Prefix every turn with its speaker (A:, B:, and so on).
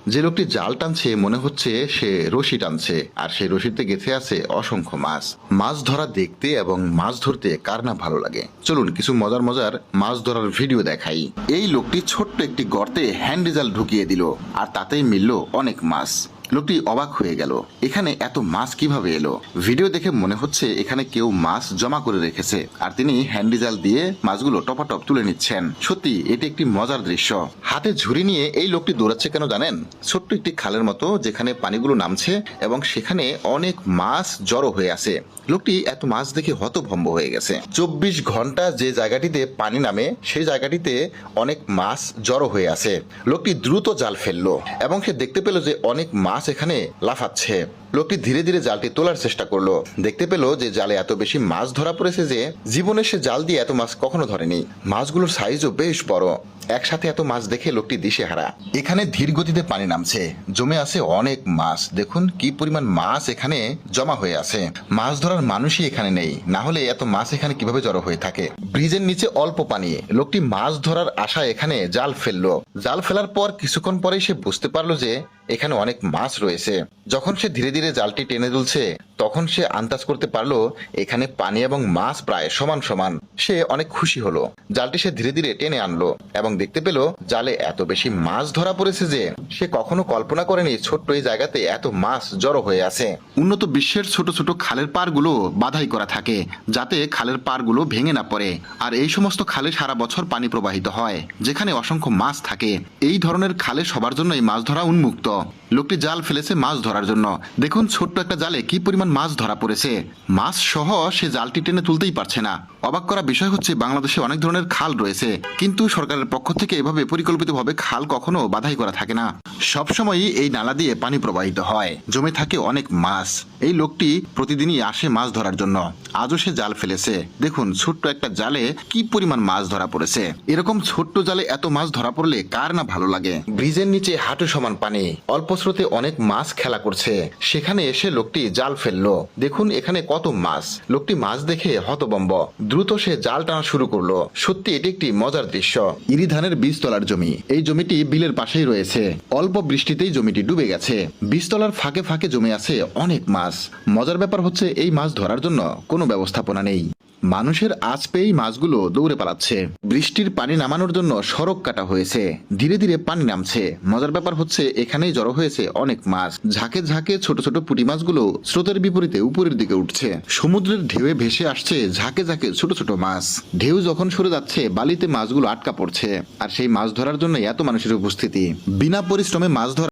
A: যে লোকটি জাল টানছে মনে হচ্ছে সে রশি টানছে, আর সেই রশিতে গেঁথে আছে অসংখ্য মাছ। মাছ ধরা দেখতে এবং মাছ ধরতে কার না ভালো লাগে। চলুন কিছু মজার মজার মাছ ধরার ভিডিও দেখাই। এই লোকটি ছোট্ট একটি গর্তে হ্যান্ড জাল ঢুকিয়ে দিল, আর তাতেই মিলল অনেক মাছ। লোকটি অবাক হয়ে গেল, এখানে এত মাছ কিভাবে এলো। ভিডিও দেখে মনে হচ্ছে এখানে কেউ মাছ জমা করে রেখেছে, আর তিনি হ্যান্ডি জাল দিয়ে মাছগুলো টপাটপ তুলে নিচ্ছেন। সত্যি এটি একটি মজার দৃশ্য। হাতে ঝুড়ি নিয়ে এই লোকটি দৌড়াচ্ছে কেন জানেন? ছোট্ট একটি খালের মতো যেখানে পানিগুলো নামছে এবং সেখানে অনেক মাছ জড়ো হয়ে আছে। লোকটি এত মাছ দেখে হতভম্ব হয়ে গেছে। 24 ঘন্টা যে জায়গাটিতে পানি নামে সেই জায়গাটিতে অনেক মাছ জড়ো হয়ে আছে। লোকটি দ্রুত জাল ফেললো এবং সে দেখতে পেল যে অনেক মাছ এখানে লাফাচ্ছে। লোকটি ধীরে ধীরে জালটি তোলার চেষ্টা করলো। দেখতে পেল যে জালে এত বেশি মাছ ধরা পড়েছে যে জীবনে সে জাল দিয়ে এত মাছ কখনো ধরেনি। মাছগুলোর সাইজও বেশ বড়। একসাথে এত মাছ দেখে লোকটি দিশেহারা। এখানে ধীর গতিতে পানি নামছে, জমে আছে অনেক মাছ। দেখুন কি পরিমাণ মাছ এখানে জমা হয়ে আছে। মাছ ধরার মানুষই এখানে নেই, না হলে এত মাছ এখানে কিভাবে জড়ো হয়ে থাকে। ব্রিজের নিচে অল্প পানি। লোকটি মাছ ধরার আশায় এখানে জাল ফেললো। জাল ফেলার পর কিছুক্ষণ পরেই সে বুঝতে পারলো যে এখানে অনেক মাছ রয়েছে। যখন সে ধীরে ধীরে জালটি টেনে তুলছে তখন সে আন্দাজ করতে পারলো এখানে পানি এবং মাছ প্রায় সমান সমান। সে অনেক খুশি হলো। জালটি সে ধীরে ধীরে টেনে আনলো এবং দেখতে পেল জালে এত বেশি মাছ ধরা পড়েছে যে সে কখনো কল্পনা করেনি ছোট্ট এই জায়গাতে এত মাছ জড়ো হয়ে আছে। উন্নত বিশ্বের ছোট ছোট খালের পাড়গুলো বাধাই করা থাকে যাতে খালের পাড়গুলো ভেঙে না পড়ে, আর এই সমস্ত খালে সারা বছর পানি প্রবাহিত হয় যেখানে অসংখ্য মাছ থাকে। এই ধরনের খালে সবার জন্যই মাছ ধরা উন্মুক্ত। লোকটি জাল ফেলেছে মাছ ধরার জন্য। দেখুন ছোট্ট একটা জালে কি পরিমাণ মাছ ধরা পড়েছে। মাছ সহ সে জালটি টেনে তুলতেই পারছে না। অবাক করা বিষয় হচ্ছে বাংলাদেশে অনেক ধরনের খাল রয়েছে, কিন্তু সরকারের পক্ষ থেকে এভাবে পরিকল্পিতভাবে খাল কখনো বাধাই করা থাকে না। সবসময়ই এই নালা দিয়ে পানি প্রবাহিত হয়, জমে থাকে অনেক মাছ। এই লোকটি প্রতিদিনই আসে মাছ ধরার জন্য। আজও সে জাল ফেলেছে। দেখুন ছোট্ট একটা জালে কি পরিমাণ মাছ ধরা পড়েছে। এরকম ছোট্ট জালে এত মাছ ধরা পড়লে কার না ভালো লাগে। ব্রিজের নিচে হাঁটু সমান পানি, অল্প স্রোতে অনেক মাছ খেলা করছে। সেখানে এসে লোকটি জাল ফেললো। দেখুন এখানে কত মাছ। লোকটি মাছ দেখে হতভম্ব। দ্রুত সে জাল টানা শুরু করলো। সত্যি এটি একটি মজার দৃশ্য। ইরি ধানের বীজতলার জমি। এই জমিটি বিলের পাশেই রয়েছে। অল্প বৃষ্টিতেই জমিটি ডুবে গেছে। বীজতলার ফাঁকে ফাঁকে জমে আছে অনেক মাছ। মজার ব্যাপার হচ্ছে এই মাছ ধরার জন্য কোনো ব্যবস্থাপনা নেই। মানুষের আঁচ পেয়েই মাছগুলো দৌড়ে পালাচ্ছে। বৃষ্টির পানি নামানোর জন্য সড়ক কাটা হয়েছে। ধীরে ধীরে পানি নামছে। মজার ব্যাপার হচ্ছে এখানেই জড়ো হয়েছে অনেক মাছ। ঝাঁকে ঝাঁকে ছোট ছোট পুঁটি মাছগুলো স্রোতের বিপরীতে উপরের দিকে উঠছে। সমুদ্রের ঢেউয়ে ভেসে আসছে ঝাঁকে ঝাঁকে ছোট ছোট মাছ। ঢেউ যখন সরে যাচ্ছে বালিতে মাছগুলো আটকা পড়ছে। আর সেই মাছ ধরার জন্য এত মানুষের উপস্থিতি। বিনা পরিশ্রমে মাছ ধরা